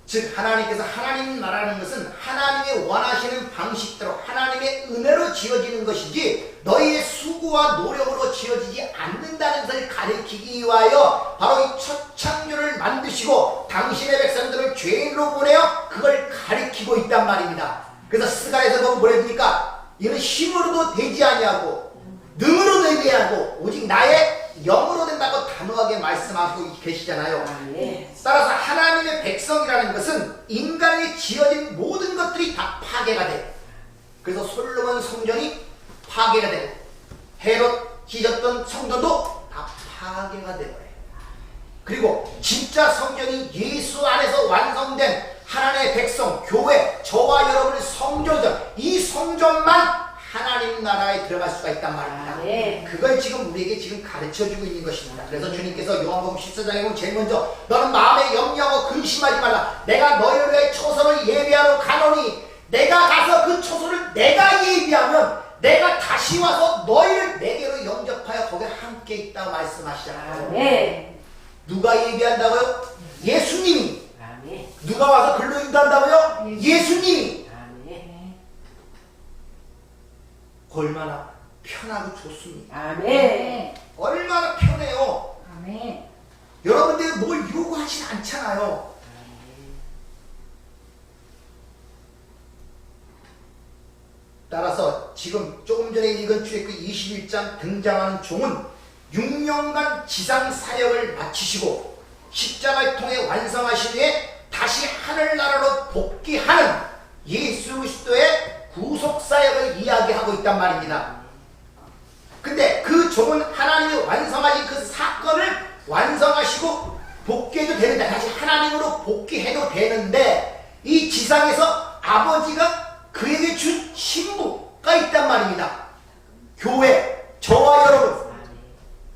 즉 하나님께서 하나님 나라는 것은 하나님의 원하시는 방식대로 하나님의 은혜로 지어지는 것이지 너희의 수고와 노력으로 지어지지 않는다는 것을 가리키기 위하여 바로 이 첫 창조를 만드시고 당신의 백성들을 죄인으로 보내어 그걸 가리키고 있단 말입니다. 그래서 스가랴에서 보면 뭐라 합니까? 이는 힘으로도 되지 아니하고 능으로 되지 아니하고 오직 나의 영으로 된다고 단호하게 말씀하고 계시잖아요. 따라서 하나님의 백성이라는 것은 인간이 지어진 모든 것들이 다 파괴가 돼. 그래서 솔로몬 성전이 파괴가 되고 헤롯 지었던 성전도 다 파괴가 되버려요. 그리고 진짜 성전이 예수 안에서 완성된 하나님의 백성, 교회, 저와 여러분의 성전이죠. 이 성전만 하나님 나라에 들어갈 수가 있단 말입니다. 그걸 지금 우리에게 지금 가르쳐주고 있는 것입니다. 그래서 주님께서 요한복음 14장에 보면 제일 먼저 너는 마음에 염려하고 근심하지 말라. 내가 너희를 위해 초소를 예비하러 가노니 내가 가서 그 초소를 내가 예비하면 내가 다시 와서 너희를 내게로 영접하여 거기에 함께 있다고 말씀하시잖아요. 누가 예비한다고요? 예수님이. 누가 와서 글로 인도한다고요? 예수님이. 얼마나 편하고 좋습니까? 얼마나 편해요. 여러분들이 뭘 요구하진 않잖아요. 따라서 지금 조금 전에 읽은 출애굽기 21장 등장하는 종은 6년간 지상 사역을 마치시고 십자가를 통해 완성하신 후에 다시 하늘나라로 복귀하는 예수 그리스도의 구속사역을 이야기하고 있단 말입니다. 근데 그 종은 하나님이 완성하신 그 사건을 완성하시고 복귀해도 되는데 다시 하나님으로 복귀해도 되는데 이 지상에서 아버지가 그에게 준 신부가 있단 말입니다. 교회, 저와 여러분.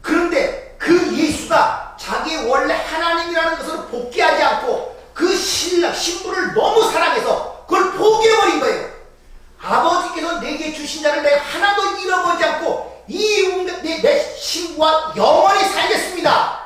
그런데 그 예수가 자기 원래 하나님이라는 것을 복귀하지 않고 그 신부를 너무 사랑해서 그걸 포기해버린 거예요. 아버지께서 내게 주신 자를 내가 하나도 잃어버리지 않고 내 신부와 영원히 살겠습니다.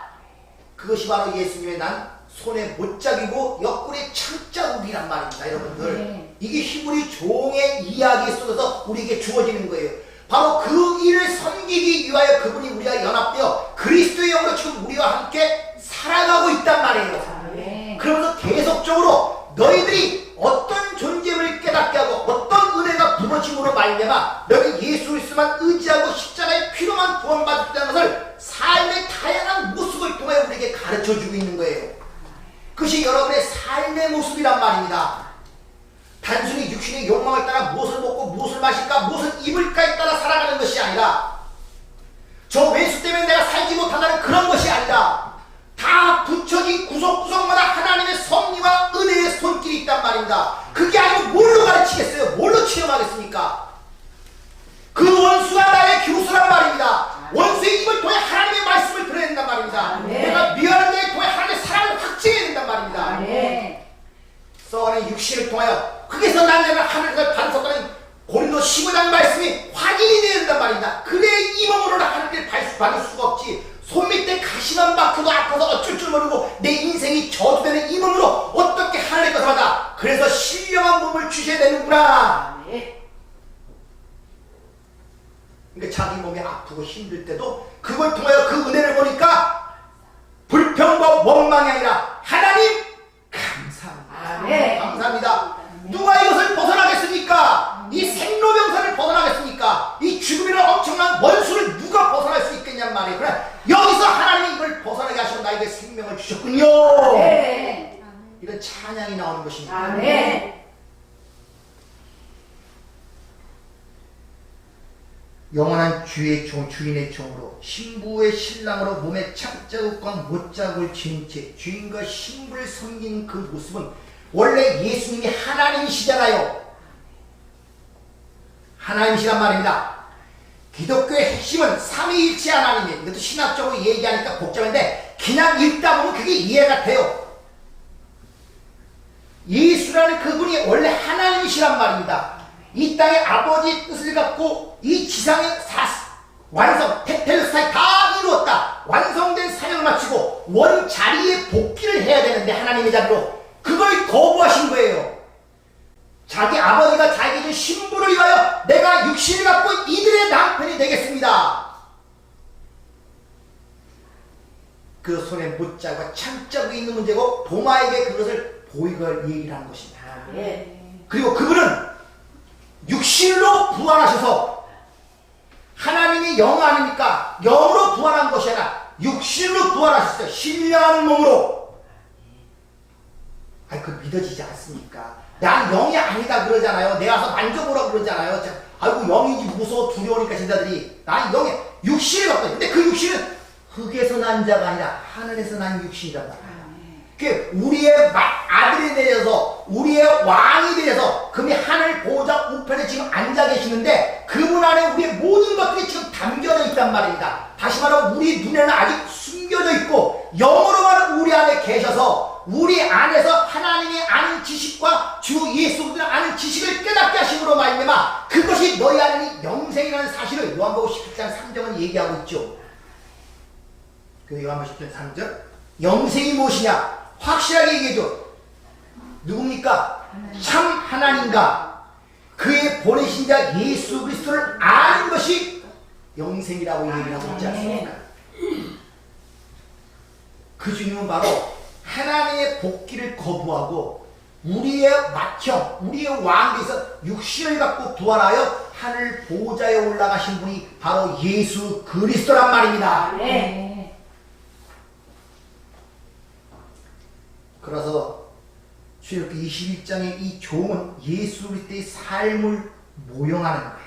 그것이 바로 예수님의 난 손에 못자기고 옆구리에 창자국이란 말입니다. 여러분들 이게 히브리 종의 이야기에 쏟아서 우리에게 주어지는 거예요. 바로 그 일을 섬기기 위하여 그분이 우리와 연합되어 그리스도의 영으로 지금 우리와 함께 살아가고 있단 말이에요. 그러면서 계속적으로 너희들이 어떤 존재를 깨닫게 하고 어떤 은혜가 부어짐으로 말미암아 너희 예수 그리스도만 의지하고 십자가의 피로만 구원받았다는 것을 삶의 다양한 모습을 통해 우리에게 가르쳐주고 있는 거예요. 그것이 여러분의 삶의 모습이란 말입니다. 단순히 육신의 욕망을 따라 무엇을 먹고 무엇을 마실까 무엇을 입을까에 따라 살아가는 것이 아니라 저 외수 때문에 내가 살지 못한다는 그런 것이 아니라 다 붙여진 구석구석마다 하나님의 섭리와 은혜의 손길이 있단 말입니다. 그게 아니고 뭘로 가르치겠어요? 뭘로 체험하겠습니까? 그 원수가 나의 교수란 말입니다. 원수의 입을 통해 하나님의 말씀을 들어야 된단 말입니다. 내가 미워하는 자에 통해 하나님의 사랑을 확증해야 된단 말입니다. 썩어는 육신을 통하여 흑에서 난 자가 하늘을 반석하는 고린도 15장 말씀이 확인이 되어야 된단 말입니다. 그래 이 몸으로는 하늘을 받을 수가 없지. 손 밑에 가시만 박혀도 아파서 어쩔 줄 모르고 내 인생이 저주되는 이 몸으로 어떻게 하늘의 것을 받아. 그래서 신령한 몸을 주셔야 되는구나. 그러니까 자기 몸이 아프고 힘들 때도 그걸 통하여 그 은혜를 보니까 불평과 원망이 아니라 하나님 감사합니다. 네. 감사합니다. 누가 이것을 벗어나겠습니까? 이 생로병사를 벗어나겠습니까? 이 죽음이라는 엄청난 원수를 누가 벗어날 수 있겠냔 말이에요. 그래 여기서 하나님이 이걸 벗어나게 하시고 나에게 생명을 주셨군요. 네. 이런 찬양이 나오는 것입니다. 아멘. 영원한 주의 종, 주인의 종으로 신부의 신랑으로 몸에 착자국과 못자국을 지닌 채 주인과 신부를 섬기는 그 모습은 원래 예수님이 하나님이시잖아요. 하나님이시란 말입니다. 기독교의 핵심은 삼위일체 하나님이에요. 이것도 신학적으로 얘기하니까 복잡한데 그냥 읽다 보면 그게 이해가 돼요. 예수라는 그분이 원래 하나님이시란 말입니다. 이 땅의 아버지의 뜻을 갖고 이 지상의 완성, 테텔스타에 다 이루었다. 완성된 사역을 마치고 원 자리에 복귀를 해야 되는데 하나님의 자리로 그걸 거부하신 거예요. 자기 아버지가 자기에게 준 신부를 위하여 내가 육신을 갖고 이들의 남편이 되겠습니다. 그 손에 못자국과 창자국이 있는 문제고 도마에게 그것을 보이걸 얘기를 하는 것입니다. 그리고 그분은 육신으로 부활하셔서 하나님이 영 아닙니까? 영으로 부활한 것이 아니라 육신으로 부활하셨어요. 신령한 몸으로. 아니 그 믿어지지 않습니까? 난 영이 아니다 그러잖아요. 내가 와서 만져보라고 그러잖아요. 아이고 영이지 무서워 두려우니까 신자들이 난 영이 육신을 갖고 있는데 그 육신은 흙에서 난 자가 아니라 하늘에서 난 육신이란 말이에요. 그 우리의 아들이 되셔서 우리의 왕이 되셔서 그분이 하늘 보호자 우편에 지금 앉아 계시는데 그분 안에 우리의 모든 것들이 지금 담겨져 있단 말입니다. 다시 말하면 우리 눈에는 아직 숨겨져 있고 영으로만 우리 안에 계셔서 우리 안에서 하나님의 아는 지식과 주 예수 그리스도를 아는 지식을 깨닫게 하심으로 말미암아 그것이 너희 안에 영생이라는 사실을 요한복음 17장 3절은 얘기하고 있죠. 그 요한복음 17장 3절 영생이 무엇이냐? 확실하게 얘기해줘. 누굽니까? 참 하나님과 그의 보내신 자 예수 그리스도를 아는 것이 영생이라고 얘기를 하고 있지 않습니까? 그 주님은 바로 하나님의 복귀를 거부하고 우리의 맏형, 우리의 왕에서 육신을 갖고 부활하여 하늘 보호자에 올라가신 분이 바로 예수 그리스도란 말입니다. 그래서 출애굽기 21장의 이 종은 예수 그리스도의 삶을 모형하는 거예요.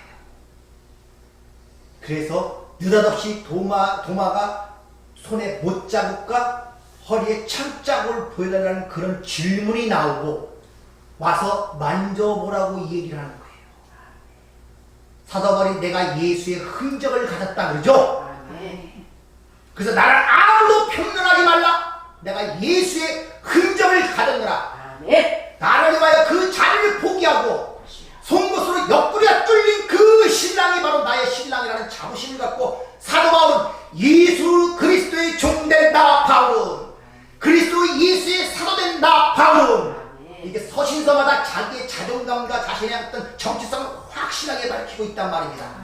그래서 느닷없이 도마가 손에 못자국과 허리에 창자국을 보여달라는 그런 질문이 나오고 와서 만져보라고 얘기를 하는 거예요. 사도 바울이 내가 예수의 흔적을 가졌다 그러죠. 그래서 나를 아무도 평론하지 말라. 내가 예수의 흔적을 가졌노라. 나를 위하여 그 자리를 포기하고 송곳으로 옆구리가 뚫린 그 신랑이 바로 나의 신랑이라는 자부심을 갖고 사도 바울은 예수 그리스도의 종된 나 바울은 그리스도 예수의 사도된 나 바울은 이게 서신서마다 자기의 자존감과 자신의 어떤 정체성을 확실하게 밝히고 있단 말입니다.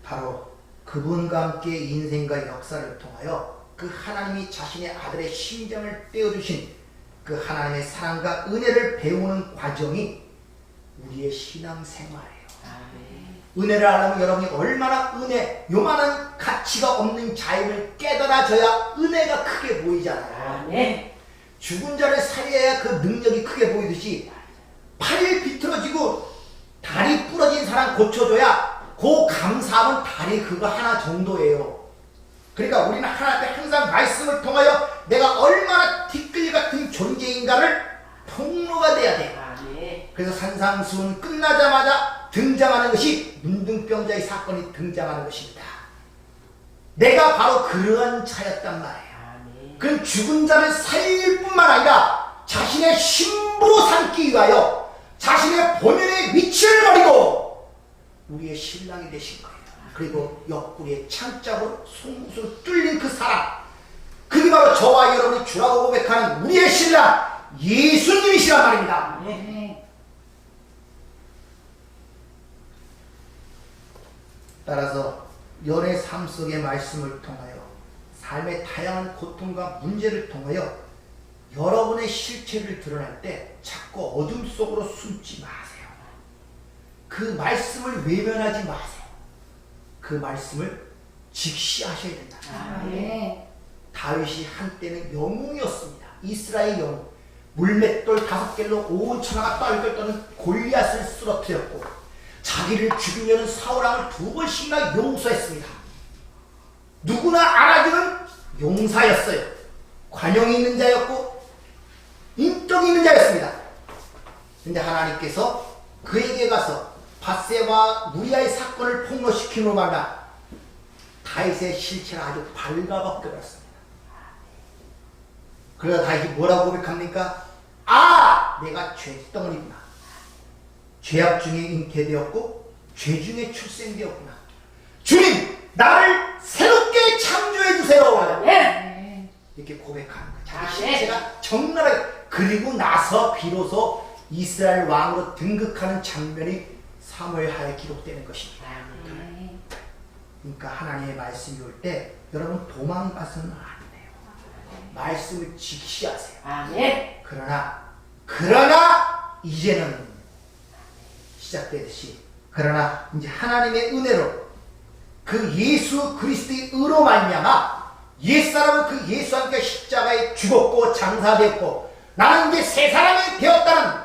바로 그분과 함께 인생과 역사를 통하여 그 하나님이 자신의 아들의 심정을 떼어주신 그 하나님의 사랑과 은혜를 배우는 과정이 우리의 신앙생활이에요. 은혜를 알려면 여러분이 얼마나 요만한 가치가 없는 자임을 깨달아져야 은혜가 크게 보이잖아요. 죽은 자를 살려야 그 능력이 크게 보이듯이 팔이 비틀어지고 다리 부러진 사람 고쳐줘야 그 감사함은 다리 그거 하나 정도예요. 그러니까 우리는 하나님 앞에 항상 말씀을 통하여 내가 얼마나 티끌 같은 존재인가를 폭로가 돼야 돼요. 그래서 산상수훈 끝나자마자 등장하는 것이 문둥병자의 사건이 등장하는 것입니다. 내가 바로 그러한 자였단 말이에요. 그는 죽은 자를 살릴 뿐만 아니라 자신의 신부로 삼기 위하여 자신의 본연의 위치를 버리고 우리의 신랑이 되신 거예요. 그리고 옆구리에 창자로 송곳으로 뚫린 그 사람, 그게 바로 저와 여러분이 주라고 고백하는 우리의 신랑 예수님이시란 말입니다. 따라서 연애 삶 속의 말씀을 통하여 삶의 다양한 고통과 문제를 통하여 여러분의 실체를 드러날 때 자꾸 어둠 속으로 숨지 마세요. 그 말씀을 외면하지 마세요. 그 말씀을 직시하셔야 된다. 아멘. 다윗이 한때는 영웅이었습니다. 이스라엘 영웅. 물맷돌 5개로 온 천하가 떨떨 떠는 골리앗을 쓰러뜨렸고 자기를 죽이려는 사울왕을 2번씩이나 용서했습니다. 누구나 알아주는 용사였어요. 관용이 있는 자였고 인격이 있는 자였습니다. 근데 하나님께서 그에게 가서 밧세바와 우리아의 사건을 폭로시키는 말라 다윗의 실체를 아주 발가벗겨버렸습니다. 그러다 다윗이 뭐라고 고백합니까? 아! 내가 죄덩어리구나. 죄악 중에 잉태되었고 죄 중에 출생되었구나. 주님! 나를 새롭게 창조해 주세요. 네. 이렇게 고백하는 거예요. 자기 실체가 적나라하게. 그리고 나서 비로소 이스라엘 왕으로 등극하는 장면이 사무엘하에 기록되는 것입니다. 그러니까 하나님의 말씀이 올 때 여러분 도망가서는 안 돼요. 말씀을 직시하세요. 아멘. 그러나 이제는 시작되듯이 그러나 이제 하나님의 은혜로 그 예수 그리스도의 의로 말미암아 옛사람은 그 예수와 함께 십자가에 죽었고 장사되었고 나는 이제 새 사람이 되었다는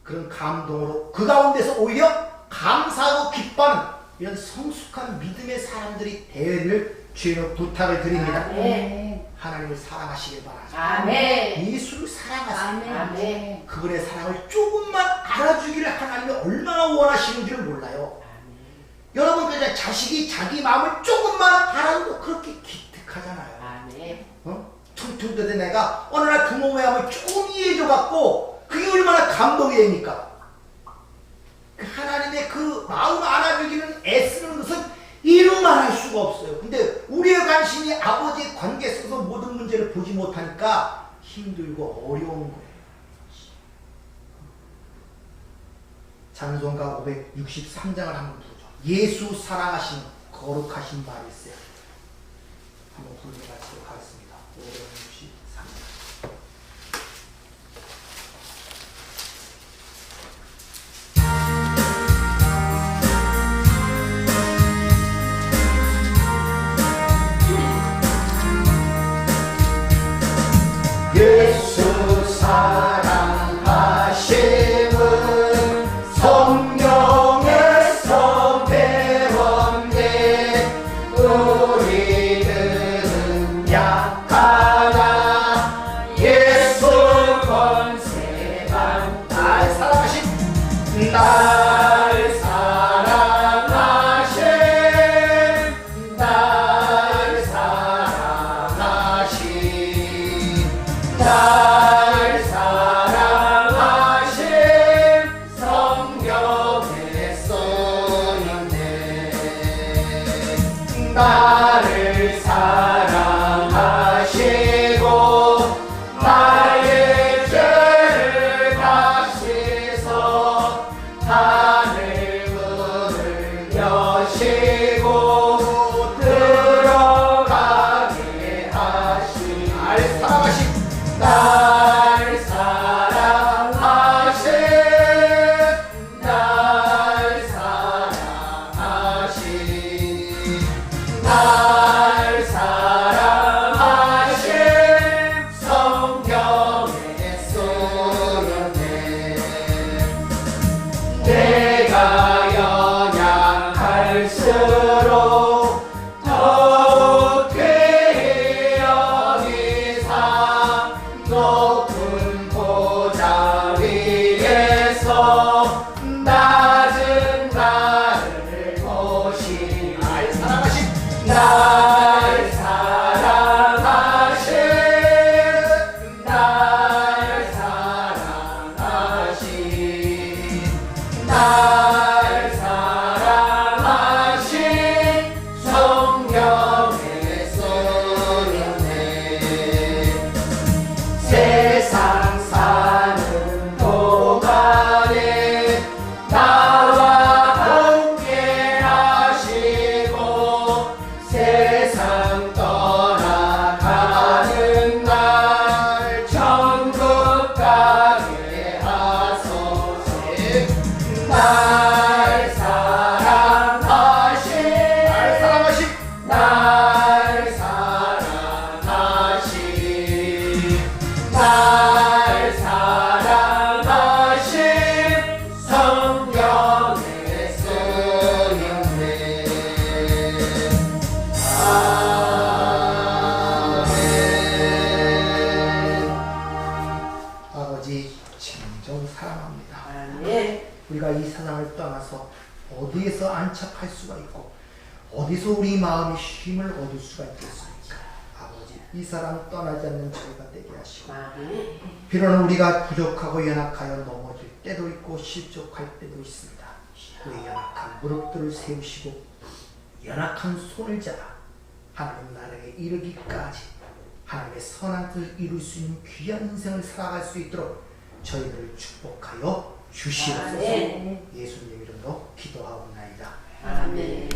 그런 감동으로 그 가운데서 오히려 감사하고 기뻐하는 이런 성숙한 믿음의 사람들이 되기를 주의 부탁을 드립니다. 아멘. 하나님을 사랑하시길 바랍니다. 아멘. 예수를 사랑하세요. 아멘. 그분의 사랑을 조금만 알아주기를 하나님이 얼마나 원하시는지를 몰라요. 여러분 그냥 자식이 자기 마음을 조금만 알아도 그렇게 기특하잖아요. 아멘. 퉁퉁 떠든 애가 어느 날 부모의 마음을 조금 이해해줘갖고 그게 얼마나 감동이 됩니까? 그 하나님의 그 마음 알아주기는 애쓰는 것은 이루 말할 수가 없어요. 근데 우리의 관심이 아버지의 관계 속에서 모든 문제를 보지 못하니까 힘들고 어려운 거예요. 찬송가 563장을 한번 부르죠. 예수 사랑하신 거룩하신 말일세. 한번 부르게 마치도록 하겠습니다. 563장. 예수 사랑하심은 성경에서 배웠네. 우리들은 약하나 예수 권세만 날 사랑하심 날 사랑하심 날 사랑하심 날 사랑하심 성경에 써있네. 나를 사랑하시고 나의 죄를 다시서 하늘 문을 여시고 들어가게 하시 날 사랑하심 날 사랑하심 날 사랑하심 날 사랑하심 성경에 써있네. 내가 연약할수록 더욱 귀히 여기사 높은 보좌 위에서 낮은 나를 보시 날 사랑하심 날 사랑하심 날 사랑하심 날 사랑하심 성경에 써있네. 세상 사는 동안에 나와 함께 하시 날 사랑하신 날 사랑하신 성령의 쓰임님. 아멘. 아버지 진정 사랑합니다. 우리가 이 세상을 떠나서 어디에서 안착할 수가 있고 어디서 우리 마음의 쉼을 얻을 수가 있겠습니까? 아버지 이 사람 떠나지 않는 저희가 되게 하시고 비록 우리가 부족하고 연약하여 넘어질 때도 있고 실족할 때도 있습니다. 우리 연약한 무릎들을 세우시고 연약한 손을 잡아 하나님 나라에 이르기까지 하나님의 선한 뜻을 이룰 수 있는 귀한 인생을 살아갈 수 있도록 저희들을 축복하여 주시옵소서. 예수님 이름으로 기도하옵나이다. 아멘.